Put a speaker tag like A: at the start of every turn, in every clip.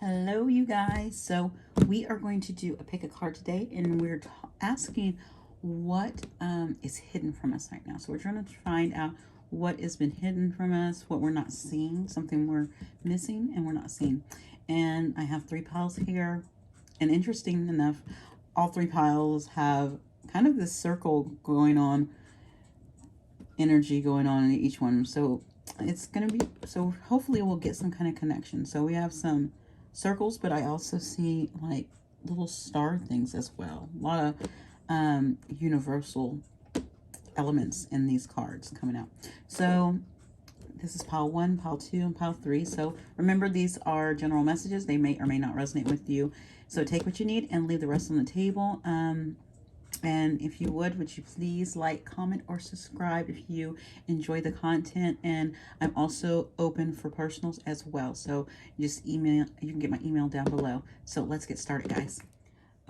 A: Hello, you guys. So we are going to do a pick a card today, and we're asking what is hidden from us right now. So we're trying to find out what has been hidden from us, what we're not seeing, something we're missing and we're not seeing. And I have three piles here, and interesting enough, all three piles have kind of this circle going on, energy going on in each one. So it's going to be, so hopefully we'll get some kind of connection. So we have some circles, but I also see like little star things as well. A lot of universal elements in these cards coming out. So this is pile 1, pile 2, and pile 3. So remember, these are general messages. They may or may not resonate with you. So take what you need and leave the rest on the table. And if you would you please like, comment, or subscribe if you enjoy the content. And I'm also open for personals as well. So just email, you can get my email down below. So let's get started, guys.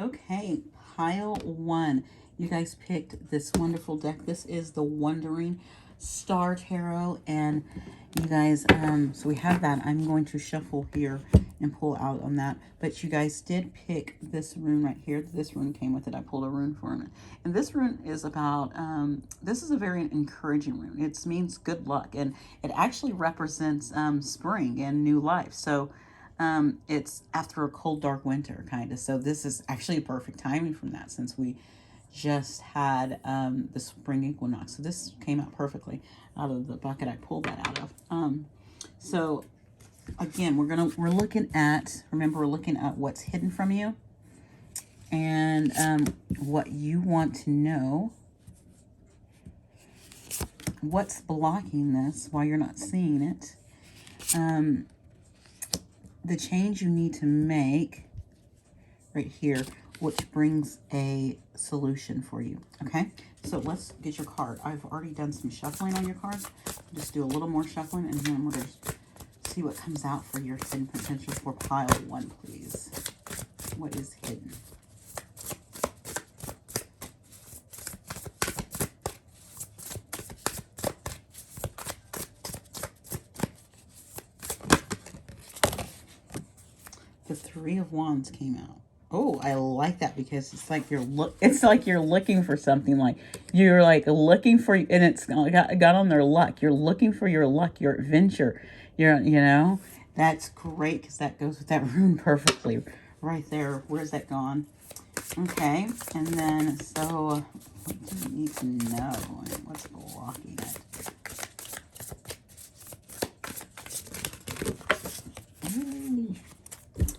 A: Okay, pile 1. You guys picked this wonderful deck. This is the Wandering Star Tarot. And you guys, so we have that. I'm going to shuffle here and pull out on that. But you guys did pick this rune right here. This rune came with it. I pulled a rune for it. And this rune is about, this is a very encouraging rune. It means good luck. And it actually represents spring and new life. So it's after a cold, dark winter, kind of. So this is actually perfect timing from that, since we just had the spring equinox. So this came out perfectly out of the bucket I pulled that out of. So again, we're looking at, remember, we're looking at what's hidden from you and what you want to know. What's blocking this, why you're not seeing it. The change you need to make right here, which brings a solution for you. Okay, so let's get your card. I've already done some shuffling on your cards. Just do a little more shuffling, and then we're going to see what comes out for your hidden potential for pile 1, please. What is hidden? The Three of Wands came out. Oh, I like that, because it's like you're looking for something, like you're like looking for, and it's got on their luck. You're looking for your luck, your adventure. That's great, because that goes with that rune perfectly right there. Where's that gone? Okay, and then so what do you need to know? What's blocking it?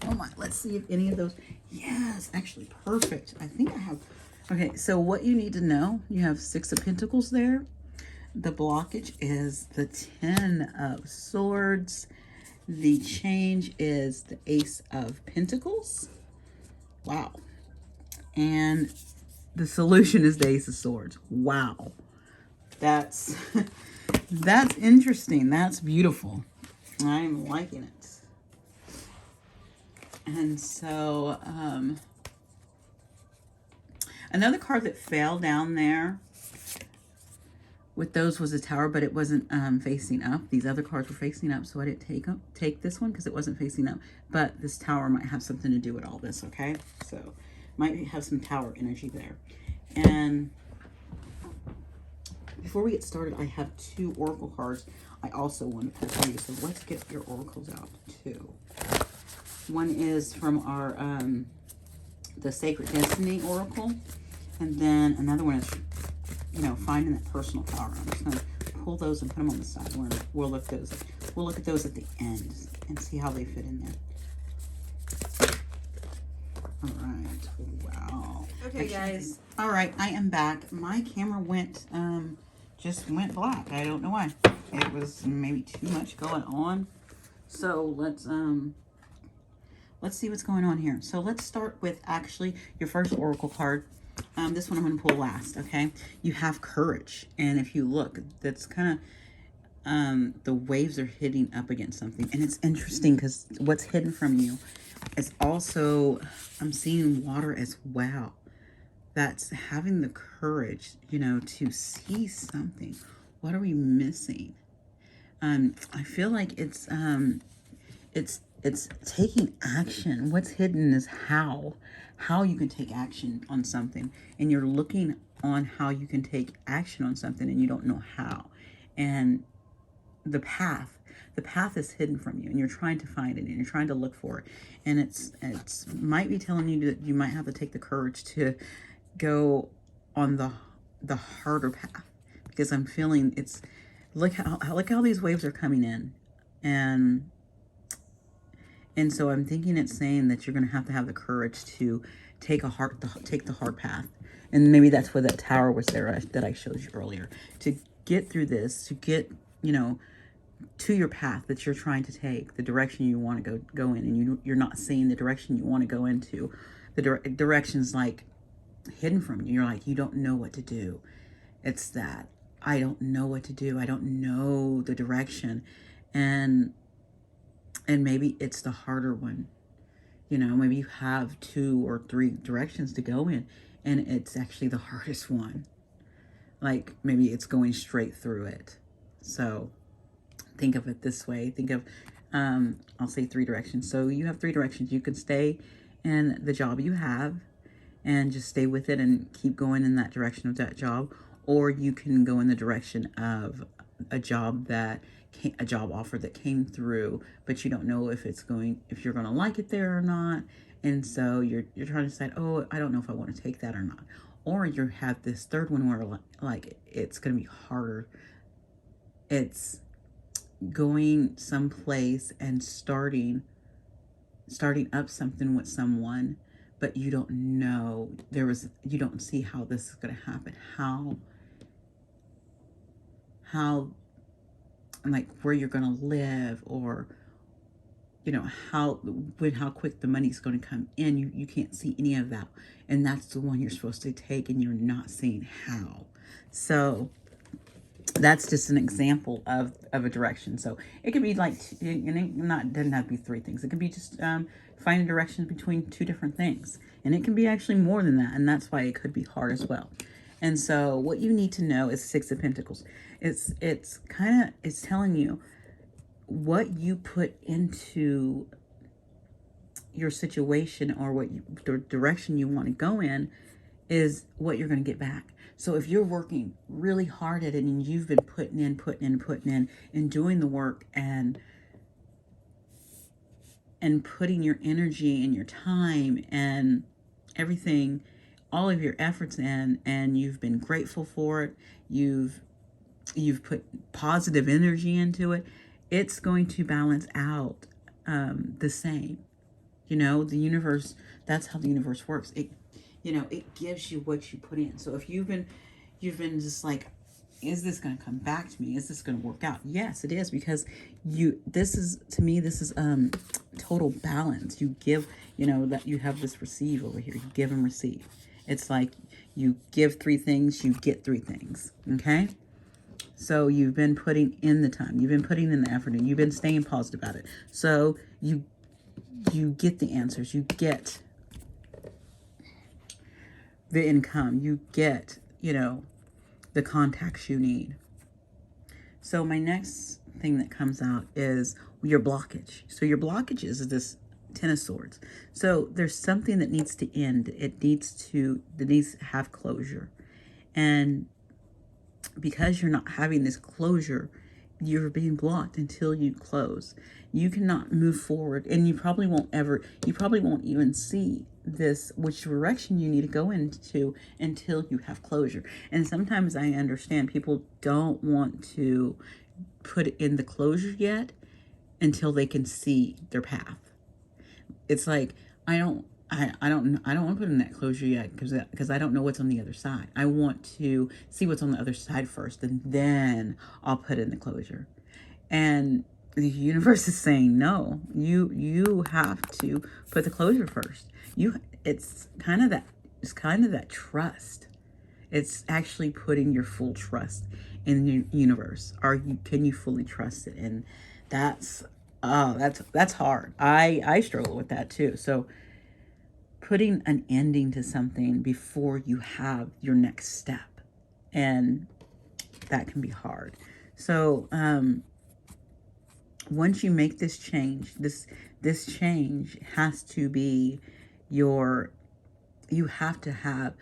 A: Oh my, let's see if any of those, yes, actually perfect. I think I have, okay, so what you need to know, you have 6 of Pentacles there. The blockage is the 10 of Swords. The change is the Ace of Pentacles. Wow. And the solution is the Ace of Swords. Wow. That's, that's interesting. That's beautiful. I'm liking it. And so, another card that fell down there with those was a tower, but it wasn't facing up. These other cards were facing up, so I didn't take this one because it wasn't facing up. But this tower might have something to do with all this, okay? So might have some tower energy there. And before we get started, I have 2 oracle cards I also want to pull for you. So let's get your oracles out too. One is from our the Sacred Destiny Oracle, and then another one is, finding that personal power. I'm just going to pull those and put them on the side. We'll look at those at the end and see how they fit in there. All right. Wow. Okay, guys. All right, I am back. My camera just went black. I don't know why. It was maybe too much going on. So let's see what's going on here. So let's start with actually your first oracle card. This one I'm going to pull last, okay? You have courage. And if you look, that's kind of, the waves are hitting up against something. And it's interesting because what's hidden from you is also, I'm seeing water as well. That's having the courage, to see something. What are we missing? I feel like it's it's taking action. What's hidden is how you can take action on something, and you're looking on how you can take action on something and you don't know how. And the path is hidden from you, and you're trying to find it, and you're trying to look for it, and it's might be telling you that you might have to take the courage to go on the harder path, because I'm feeling it's, look how these waves are coming in, and so I'm thinking it's saying that you're going to have the courage to take the hard path. And maybe that's where that tower was there that I showed you earlier, to get through this, to get, to your path that you're trying to take, the direction you want to go in, and you're not seeing the direction you want to go into. The direction's like hidden from you. You're like, you don't know what to do. It's that, I don't know what to do. I don't know the direction. And maybe it's the harder one. Maybe you have 2 or 3 directions to go in, and it's actually the hardest one. Like, maybe it's going straight through it. So think of it this way. Think of, I'll say 3 directions. So you have 3 directions. You can stay in the job you have and just stay with it and keep going in that direction of that job. Or you can go in the direction of a job offer that came through, but you don't know if you're going to like it there or not. And so you're trying to decide, oh, I don't know if I want to take that or not. Or you have this third one where like it's going to be harder. It's going someplace and starting up something with someone, but you don't know, you don't see how this is going to happen, how like where you're going to live, or how quick the money's going to come in. You can't see any of that, and that's the one you're supposed to take, and you're not seeing how. So that's just an example of a direction. So it could be like, doesn't have to be 3 things. It could be just finding directions between 2 different things, and it can be actually more than that, and that's why it could be hard as well. And so what you need to know is 6 of Pentacles. It's telling you what you put into your situation, or the direction you want to go in, is what you're going to get back. So if you're working really hard at it, and you've been putting in and doing the work, and putting your energy and your time and everything, all of your efforts in, and you've been grateful for it, you've put positive energy into it, it's going to balance out the same. The universe, that's how the universe works. It gives you what you put in. So if you've been just like, is this going to come back to me? Is this going to work out? Yes, it is, because this is total balance. You give, that you have this receive over here. You give and receive. It's like you give 3 things, you get 3 things. Okay? So you've been putting in the time, you've been putting in the effort, and you've been staying positive about it. So you get the answers, you get the income, you get, the contacts you need. So my next thing that comes out is your blockage. So your blockage is this 10 of Swords. So there's something that needs to end. It needs to have closure. And because you're not having this closure, you're being blocked until you close. You cannot move forward, and you probably won't even see which direction you need to go into until you have closure. And sometimes I understand people don't want to put in the closure yet until they can see their path. It's like, I don't want to put in that closure yet because I don't know what's on the other side. I want to see what's on the other side first, and then I'll put in the closure. And the universe is saying, no, you have to put the closure first. It's kind of that trust. It's actually putting your full trust in the universe. Can you fully trust it? And that's hard. I struggle with that too. So putting an ending to something before you have your next step, and that can be hard. So once you make this change, this change has to be you have to have,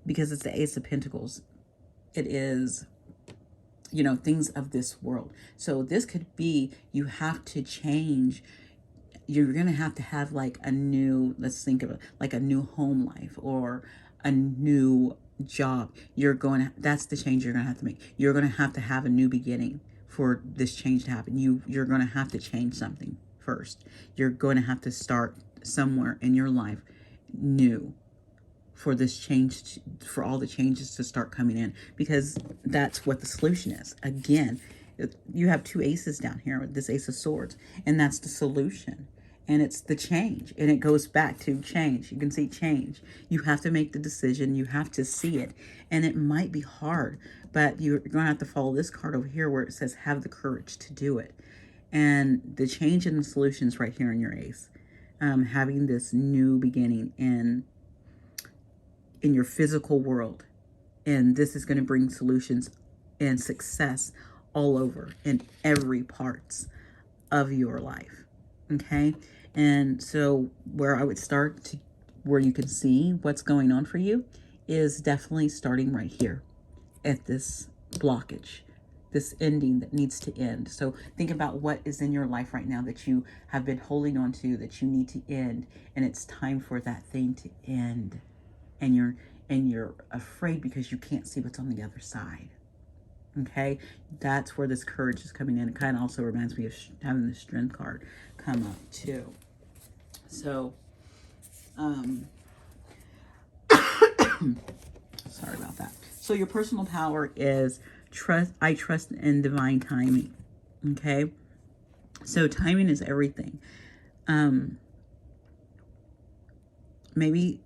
A: because it's the Ace of Pentacles, it is, you know, things of this world. So this could be, you have to change. You're going to have like a new, let's think of it, like a new home life or a new job. That's the change you're going to have to make. You're going to have a new beginning for this change to happen. You're going to have to change something first. You're going to have to start somewhere in your life new for this change, for all the changes to start coming in, because that's what the solution is. Again, you have two aces down here with this Ace of Swords, and that's the solution. And it's the change, and it goes back to change. You can see change. You have to make the decision. You have to see it, and it might be hard, but you're going to have to follow this card over here where it says have the courage to do it. And the change in the solutions right here in your ace, having this new beginning in your physical world. And this is going to bring solutions and success all over in every parts of your life. Okay. And so where I would start to, where you can see what's going on for you, is definitely starting right here at this blockage, this ending that needs to end. So think about what is in your life right now that you have been holding on to, that you need to end. And it's time for that thing to end. And you're afraid because you can't see what's on the other side. Okay, that's where this courage is coming in. It kind of also reminds me of having the Strength card come up too. So, sorry about that. So your personal power is trust. I trust in divine timing. Okay, so timing is everything. Maybe.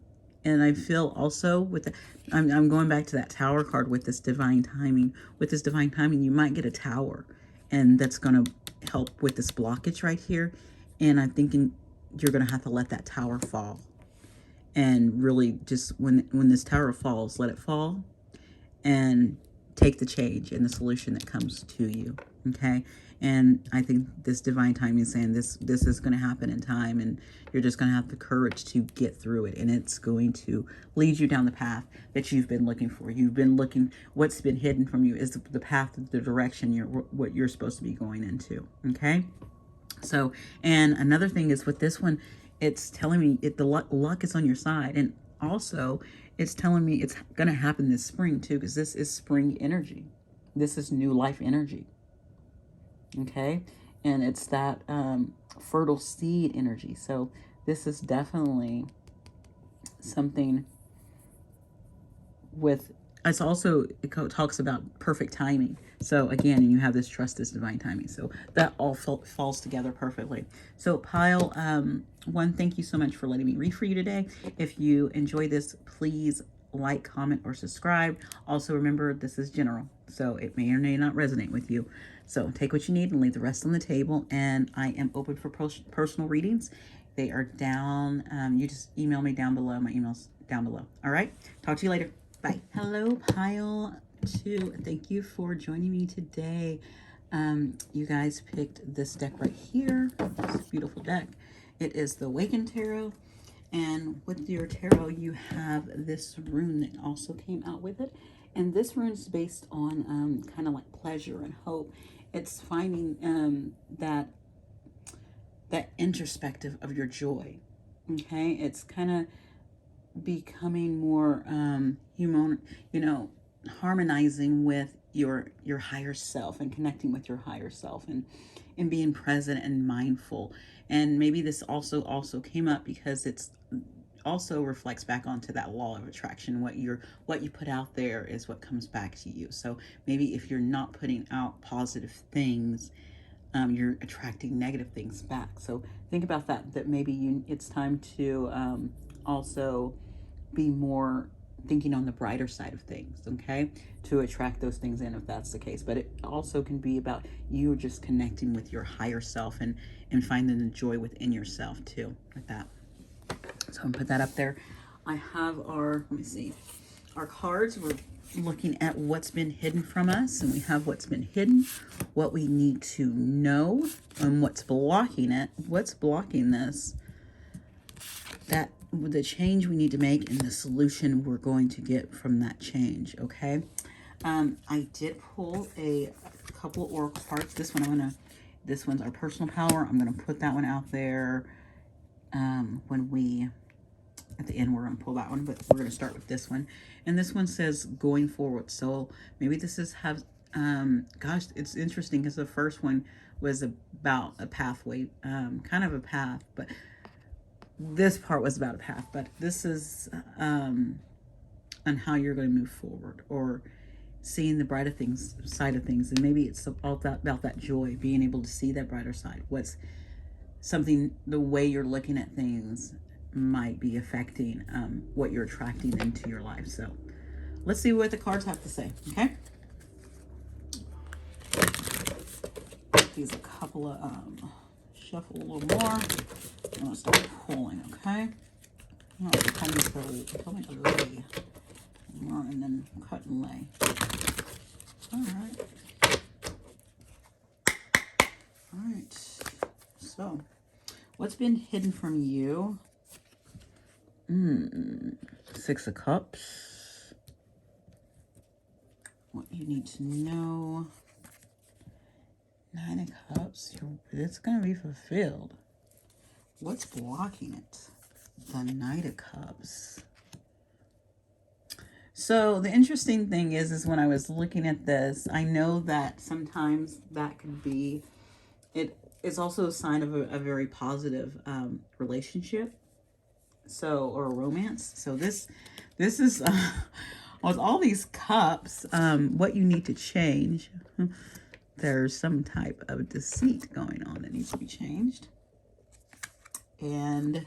A: And I feel also with the, I'm going back to that Tower card with this divine timing. With this divine timing, you might get a tower, and that's going to help with this blockage right here. And I'm thinking you're going to have to let that tower fall. And really just when this tower falls, let it fall and take the change and the solution that comes to you. Okay. And I think this divine timing is saying this is going to happen in time, and you're just going to have the courage to get through it. And it's going to lead you down the path that you've been looking for. You've been looking, what's been hidden from you is the path, the direction what you're supposed to be going into. Okay. So, and another thing is with this one, it's telling me the luck is on your side. And also it's telling me it's going to happen this spring too, because this is spring energy. This is new life energy. Okay, and it's that fertile seed energy. So this is definitely something with, it's also, it talks about perfect timing. So again, you have this trust is divine timing. So that all falls together perfectly. So pile one, thank you so much for letting me read for you today. If you enjoy this, please like, comment, or subscribe. Also remember, this is general, so it may or may not resonate with you. So take what you need and leave the rest on the table. And I am open for personal readings. They are down. You just email me down below. My email's down below. All right. Talk to you later. Bye. Hello, pile 2. Thank you for joining me today. You guys picked this deck right here. This beautiful deck. It is the Awakened Tarot. And with your tarot, you have this rune that also came out with it. And this rune is based on kind of like pleasure and hope. It's finding that introspective of your joy. Okay, it's kind of becoming more human, harmonizing with your higher self and connecting with your higher self and being present and mindful. And maybe this also came up because it's also reflects back onto that law of attraction. What you put out there is what comes back to you. So maybe if you're not putting out positive things, you're attracting negative things back. So think about that maybe it's time to also be more thinking on the brighter side of things, okay, to attract those things in, if that's the case. But it also can be about you just connecting with your higher self and finding the joy within yourself too, with that. So I'm gonna put that up there. I have let me see, our cards. looking at what's been hidden from us, and we have what's been hidden, what we need to know, and what's blocking it. What's blocking this? That the change we need to make and the solution we're going to get from that change. Okay. I did pull a couple of oracle cards. This one's our personal power. I'm gonna put that one out there. At the end, we're gonna pull that one, but we're gonna start with this one. And this one says going forward. So maybe this is gosh, it's interesting because the first one was about a pathway, kind of a path, but this part was about a path, but this is on how you're going to move forward, or seeing the brighter side of things. And maybe it's all about that joy, being able to see that brighter side. What's something, the way you're looking at things might be affecting what you're attracting into your life. So let's see what the cards have to say. Okay. These a couple of shuffle a little more. I'm gonna start pulling. Okay. Oh, tell me to lay more, and then cut and lay. All right. All right. So, what's been hidden from you? Six of Cups. What you need to know. Nine of Cups. It's going to be fulfilled. What's blocking it? The Knight of Cups. So the interesting thing is when I was looking at this, I know that sometimes that could be, it is also a sign of a very positive relationship. So, or a romance. So this is with all these cups, what you need to change. There's some type of deceit going on that needs to be changed. And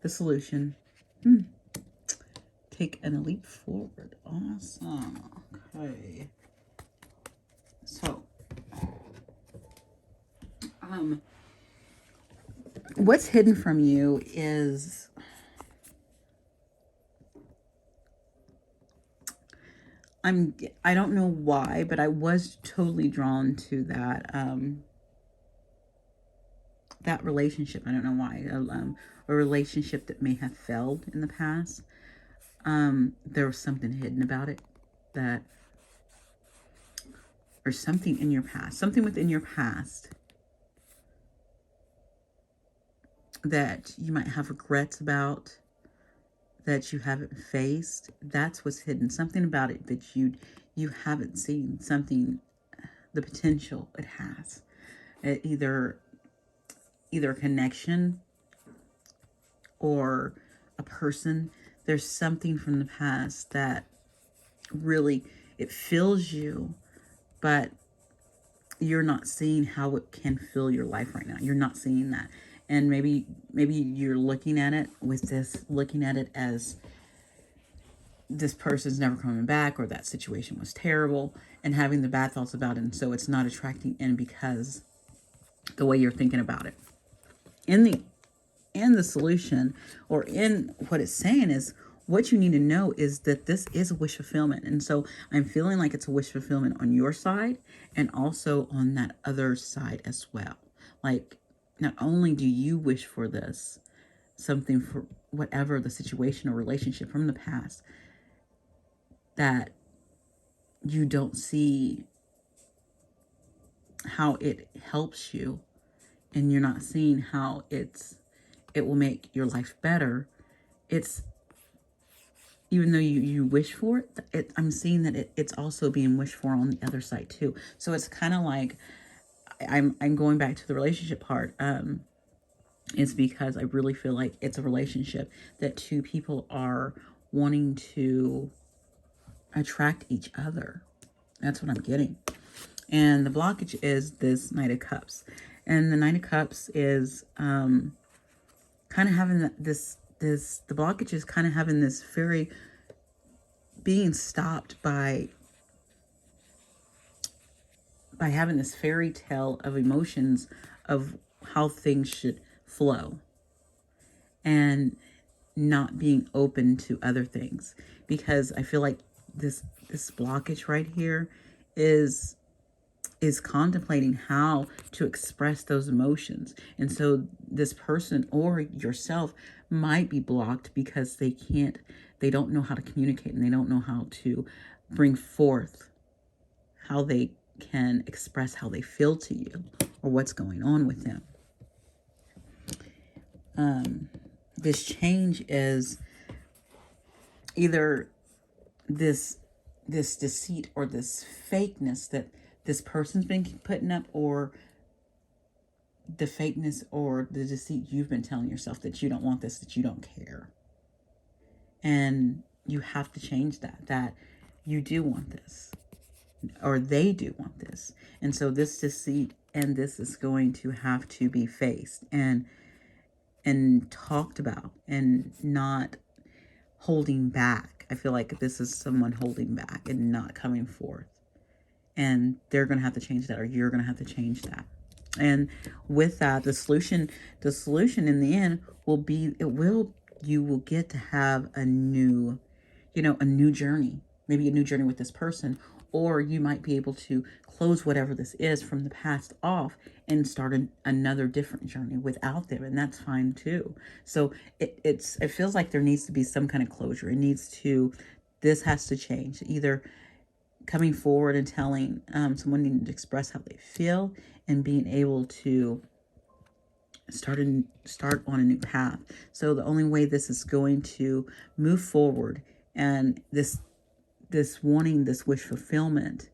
A: the solution. Take a leap forward. Awesome. Okay. So, what's hidden from you is I don't know why, but I was totally drawn to that that relationship. I don't know why. A relationship that may have failed in the past. There was something hidden about it, that, or something in your past, something within your past that you might have regrets about, that you haven't faced. That's what's hidden. Something about it that you haven't seen. Something, the potential it has. Either a connection or a person. There's something from the past that really, it fills you, but you're not seeing how it can fill your life right now. You're not seeing that. And maybe you're looking at it as this person's never coming back, or that situation was terrible, and having the bad thoughts about it. And so it's not attracting in because the way you're thinking about it. In the solution, or in what it's saying, is what you need to know is that this is a wish fulfillment. And so I'm feeling like it's a wish fulfillment on your side and also on that other side as well. Like, not only do you wish for this, something for whatever the situation or relationship from the past, that you don't see how it helps you, and you're not seeing how it will make your life better. It's, even though you wish for it, I'm seeing that it's also being wished for on the other side too. So it's kind of like, I'm going back to the relationship part. It's because I really feel like it's a relationship that two people are wanting to attract each other. That's what I'm getting. And the blockage is this Knight of Cups. And the Knight of Cups is kind of having the blockage is kind of having this very, being stopped by having this fairy tale of emotions of how things should flow, and not being open to other things, because I feel like this blockage right here is contemplating how to express those emotions. And so this person or yourself might be blocked because they don't know how to communicate, and they don't know how to bring forth how they can express how they feel to you or what's going on with them. This change is either this deceit or this fakeness that this person's been putting up, or the fakeness or the deceit you've been telling yourself that you don't want this, that you don't care. And you have to change that you do want this, or they do want this. And so this deceit and this is going to have to be faced and talked about, and not holding back. I feel like this is someone holding back and not coming forth. And they're going to have to change that, or you're going to have to change that. And with that, the solution in the end will be, you will get to have a new journey, maybe a new journey with this person, or you might be able to close whatever this is from the past off and start another different journey without them. And that's fine too. So it feels like there needs to be some kind of closure. This has to change. Either coming forward and telling someone needing to express how they feel, and being able to start on a new path. So the only way this is going to move forward, and this wanting this wish fulfillment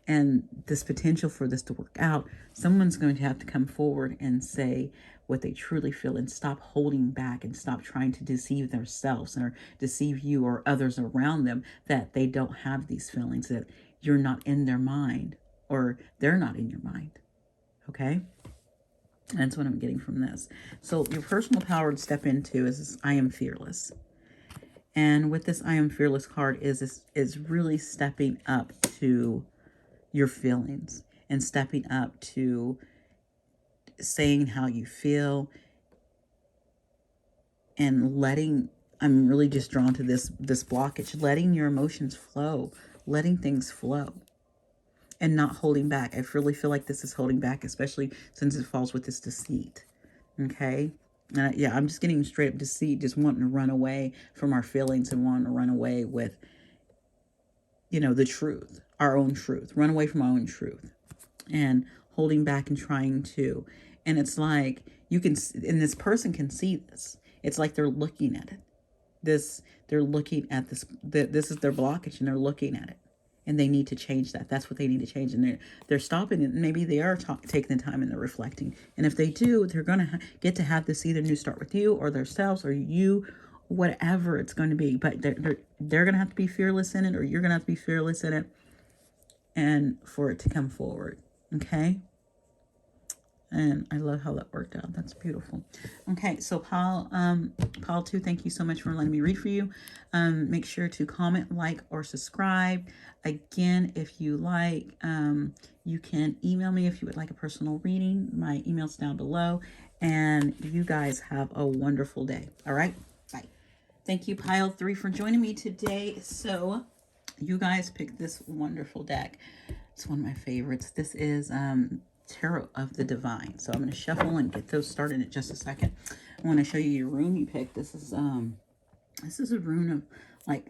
A: and this potential for this to work out, someone's going to have to come forward and say what they truly feel, and stop holding back, and stop trying to deceive themselves or deceive you or others around them that they don't have these feelings, that you're not in their mind, or they're not in your mind. Okay? That's what I'm getting from this. So your personal power to step into is this, I am fearless. And with this I am fearless card is really stepping up to your feelings, and stepping up to saying how you feel, and I'm really just drawn to this blockage, letting your emotions flow, letting things flow, and not holding back. I really feel like this is holding back, especially since it falls with this deceit. Okay? Yeah, I'm just getting straight up deceit, just wanting to run away from our feelings, and wanting to run away with, the truth, our own truth, run away from our own truth, and holding back and trying to. And it's like, and this person can see this. It's like they're looking at it. They're looking at this. This is their blockage, and they're looking at it. And they need to change that. That's what they need to change. And they're stopping it. Maybe they are taking the time, and they're reflecting. And if they do, they're going to get to have this either new start with you, or themselves, or you, whatever it's going to be. But they're going to have to be fearless in it, or you're going to have to be fearless in it, and for it to come forward. Okay? And I love how that worked out. That's beautiful. Okay, so Pile 2, thank you so much for letting me read for you. Make sure to comment, like, or subscribe. Again, if you like, you can email me if you would like a personal reading. My email's down below. And you guys have a wonderful day. All right? Bye. Thank you, Pile 3, for joining me today. So you guys picked this wonderful deck. It's one of my favorites. This is Tarot of the Divine. So I'm going to shuffle and get those started in just a second. I want to show you your rune you picked. This is a rune of like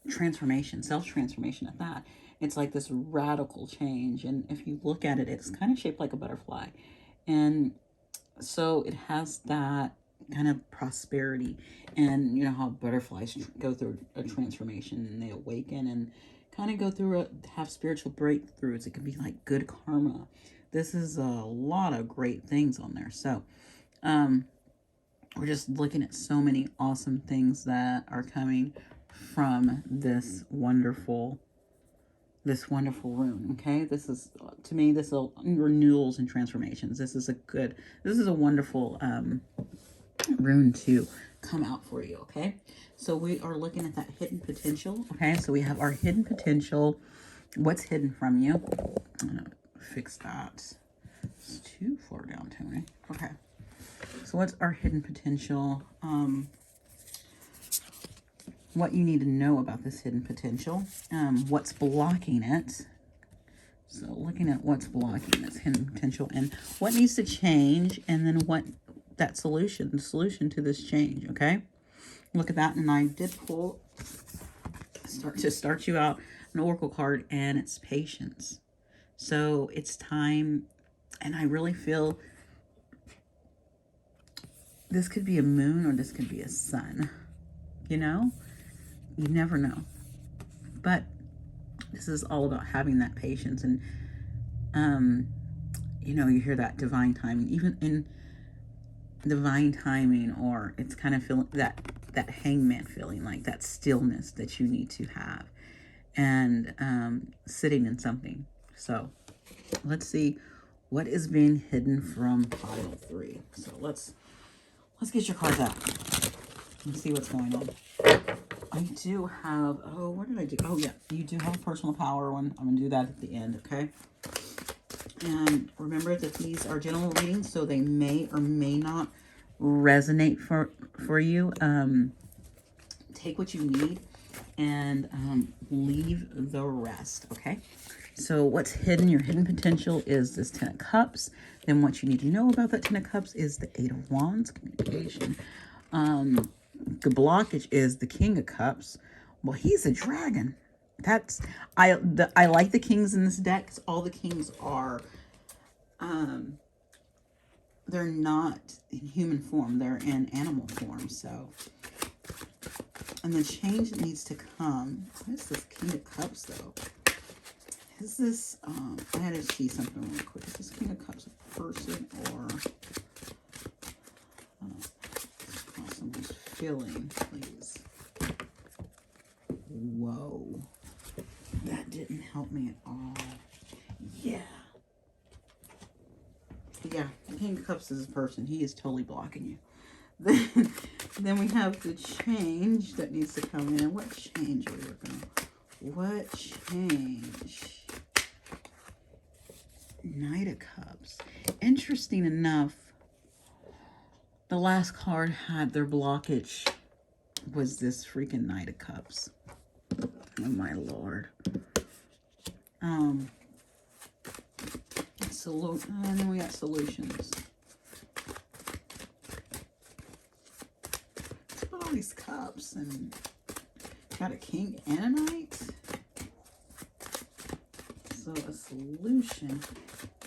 A: transformation, self-transformation at that. It's like this radical change, and if you look at it, it's kind of shaped like a butterfly, and so it has that kind of prosperity. And you know how butterflies go through a transformation, and they awaken and kind of go through have spiritual breakthroughs. It can be like good karma. This is a lot of great things on there. So we're just looking at so many awesome things that are coming from this wonderful rune. Okay, this is, to me, this is renewals and transformations. This is a wonderful rune to come out for you. Okay, so we are looking at that hidden potential. Okay, so we have our hidden potential. What's hidden from you? I'm gonna fix that. It's too far down, Tony. Okay, so what's our hidden potential? what you need to know about this hidden potential, what's blocking it. So looking at what's blocking this hidden potential and what needs to change, and then what that solution, the solution to this change, okay? Look at that, and I did pull, start you out, an oracle card, and it's patience. So it's time, and I really feel this could be a moon or this could be a sun, you know? You never know. But this is all about having that patience, and you know, you hear that divine timing, even in divine timing, or it's kind of feeling that hangman feeling, like that stillness that you need to have, and sitting in something. So let's see what is being hidden from pile 3. So let's get your cards out and see what's going on. I do have, oh, what did I do? Oh, yeah, you do have a personal power one. I'm going to do that at the end, okay? And remember that these are general readings, so they may or may not resonate for you. Take what you need and leave the rest, okay? So what's hidden, your hidden potential, is this 10 of Cups. Then what you need to know about that 10 of Cups is the 8 of Wands, communication. The blockage is the King of Cups. Well, he's a dragon. That's, I like the kings in this deck, because all the kings are, they're not in human form. They're in animal form, so. And the change that needs to come, what is this King of Cups, though? Is this, I had to see something really quick. Is this King of Cups a person, or someone's feeling, please? Whoa. That didn't help me at all. Yeah. Yeah, the King of Cups is a person. He is totally blocking you. Then we have the change that needs to come in. What change are we working on? What change? Knight of Cups. Interesting enough, the last card had their blockage was this freaking Knight of Cups. Oh my Lord. And then we got solutions. Look at all these cups, and got a king and a knight. So a solution.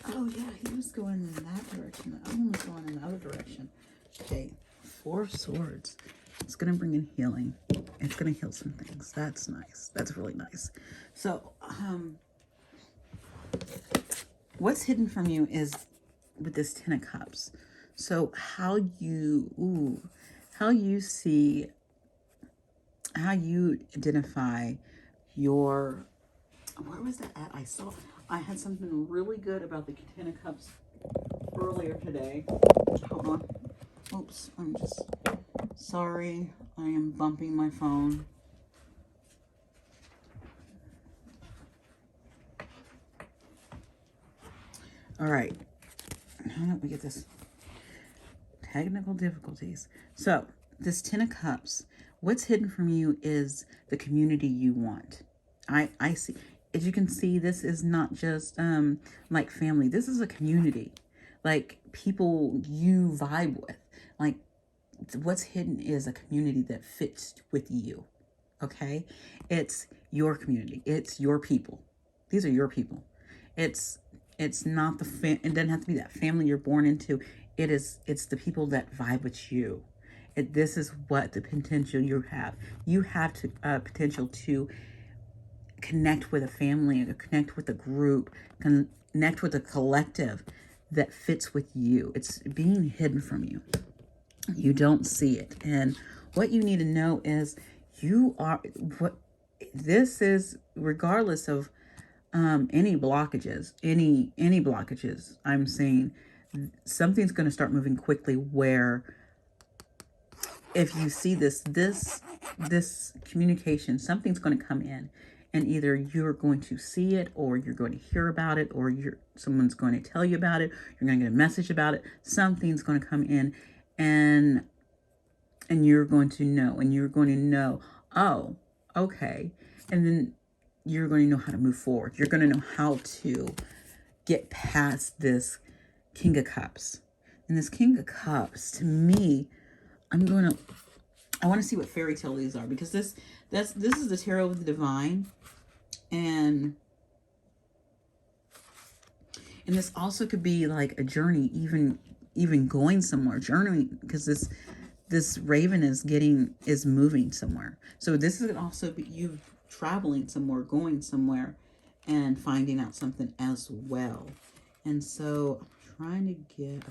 A: Oh yeah, he was going in that direction. The other one was going in the other direction. Okay, 4 of Swords. It's going to bring in healing. It's going to heal some things. That's nice. That's really nice. So, what's hidden from you is with this 10 of Cups. So how you see, how you identify your, where was that at? I had something really good about the 10 of Cups earlier today. Hold on. Oops, I'm just sorry. I am bumping my phone. All right. How did we get this? Technical difficulties. So, this 10 of Cups, what's hidden from you is the community you want. I see. As you can see, this is not just like family. This is a community. Like people you vibe with. Like what's hidden is a community that fits with you. Okay? It's your community. It's your people. These are your people. It's not the it doesn't have to be that family you're born into. It's the people that vibe with you. This is what the potential you have. You have to potential to connect with a family, to connect with a group, connect with a collective that fits with you. It's being hidden from you. You don't see it. And what you need to know is you are what this is, regardless of any blockages, any blockages. I'm saying something's going to start moving quickly, where if you see this communication, something's going to come in, and either you're going to see it, or you're going to hear about it, or someone's going to tell you about it, you're going to get a message about it. Something's going to come in, and you're going to know, oh, okay. And then you're going to know how to move forward. You're going to know how to get past this King of Cups. And this King of Cups, to me, I want to see what fairy tale these are, because this is the Tarot of the Divine, and this also could be like a journey, even going somewhere, journeying, because this raven is moving somewhere. So this could also be you traveling somewhere, going somewhere, and finding out something as well. And so I'm trying to get,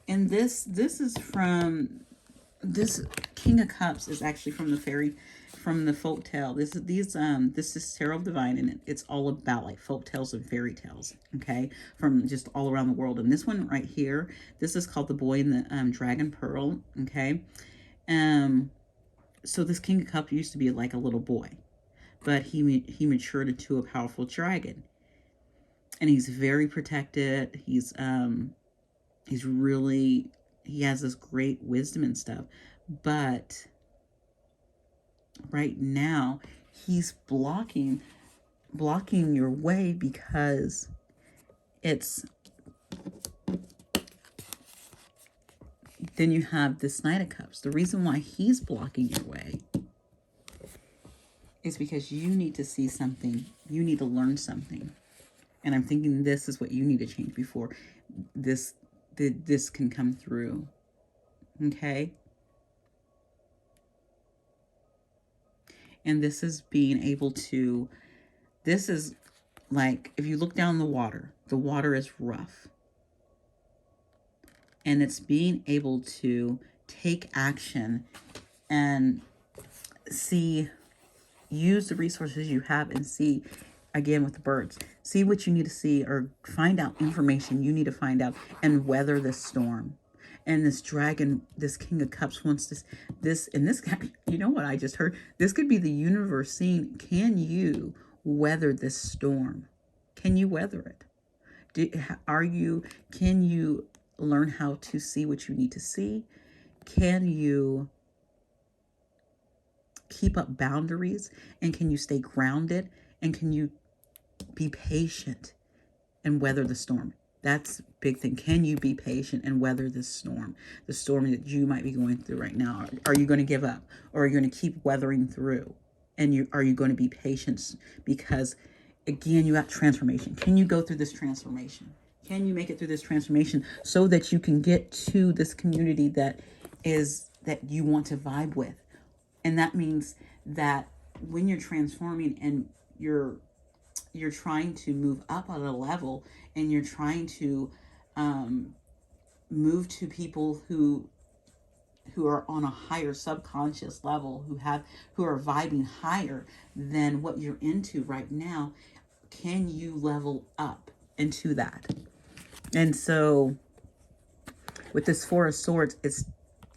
A: and this is from, this King of Cups is actually from the folk tale. This is Tarot of Divine, and it's all about like folk tales and fairy tales, okay, from just all around the world. And this one right here, this is called The Boy in the Dragon Pearl, okay. So this King of Cups used to be like a little boy, but he matured into a powerful dragon, and he's very protected. He has this great wisdom and stuff, but right now he's blocking your way, because then you have this Knight of Cups. The reason why he's blocking your way is because you need to see something, you need to learn something, and I'm thinking this is what you need to change before this can come through, okay. And this is being able to, this is like, if you look down the water is rough, and it's being able to take action and use the resources you have, and see, again with the birds, see what you need to see, or find out information you need to find out, and weather this storm. And this dragon, this King of Cups wants this, and this, you know what I just heard? This could be the universe saying, can you weather this storm? Can you weather it? Can you learn how to see what you need to see? Can you keep up boundaries? And can you stay grounded? And can you be patient and weather the storm? That's a big thing. Can you be patient and weather this storm? The storm that you might be going through right now. Are you going to give up? Or are you going to keep weathering through? And are you going to be patient? Because, again, you got transformation. Can you go through this transformation? Can you make it through this transformation so that you can get to this community that you want to vibe with? And that means that when you're transforming and you're trying to move up at a level, and you're trying to move to people who are on a higher subconscious level, who are vibing higher than what you're into right now, can you level up into that? And so with this Four of Swords, it's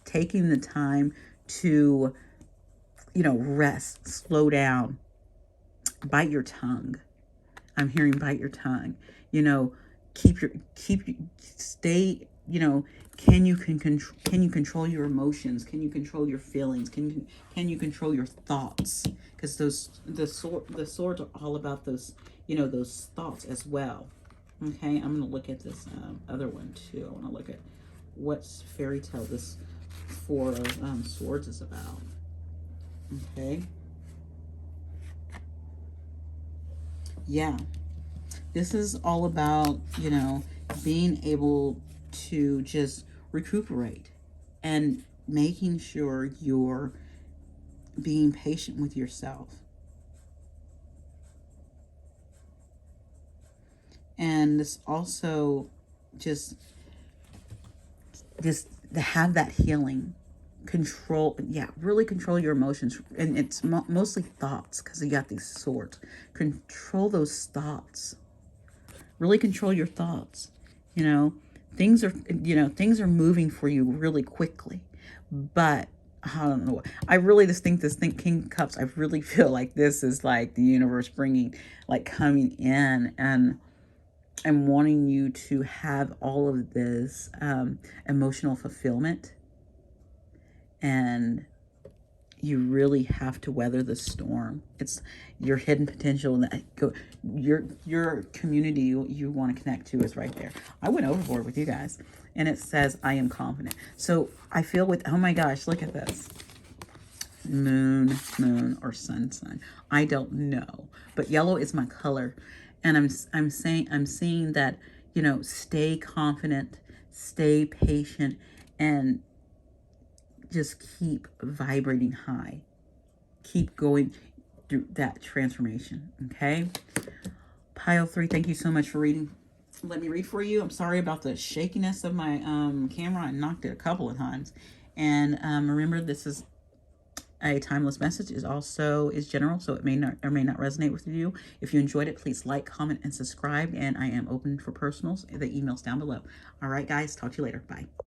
A: taking the time to, rest, slow down, bite your tongue. I'm hearing bite your tongue. Stay, can you control your emotions? Can you control your feelings? Can you control your thoughts? Because the swords are all about those, those thoughts as well. Okay, I'm going to look at this other one too. I want to look at what fairy tale this Four of Swords is about. Okay. Yeah. This is all about, being able to just recuperate and making sure you're being patient with yourself. And this also just to have that healing, really control your emotions. And it's mostly thoughts, because you got these swords. Control those thoughts. Really control your thoughts. Things are moving for you really quickly, but I don't know. I really just think King of Cups, I really feel like this is like the universe coming in and wanting you to have all of this emotional fulfillment, and you really have to weather the storm. It's your hidden potential, that your community you want to connect to is right there. I went overboard with you guys, and it says I am confident. So I feel with, oh my gosh, look at this. Moon, or sun. I don't know, but yellow is my color, and I'm seeing that, you know, stay confident, stay patient, and just keep vibrating high. Keep going through that transformation, okay? Pile 3, thank you so much for reading. Let me read for you. I'm sorry about the shakiness of my camera. I knocked it a couple of times. And remember, this is a timeless message, is general, so it may not or may not resonate with you. If you enjoyed it, please like, comment, and subscribe. And I am open for personals. The email's down below. All right, guys, talk to you later. Bye.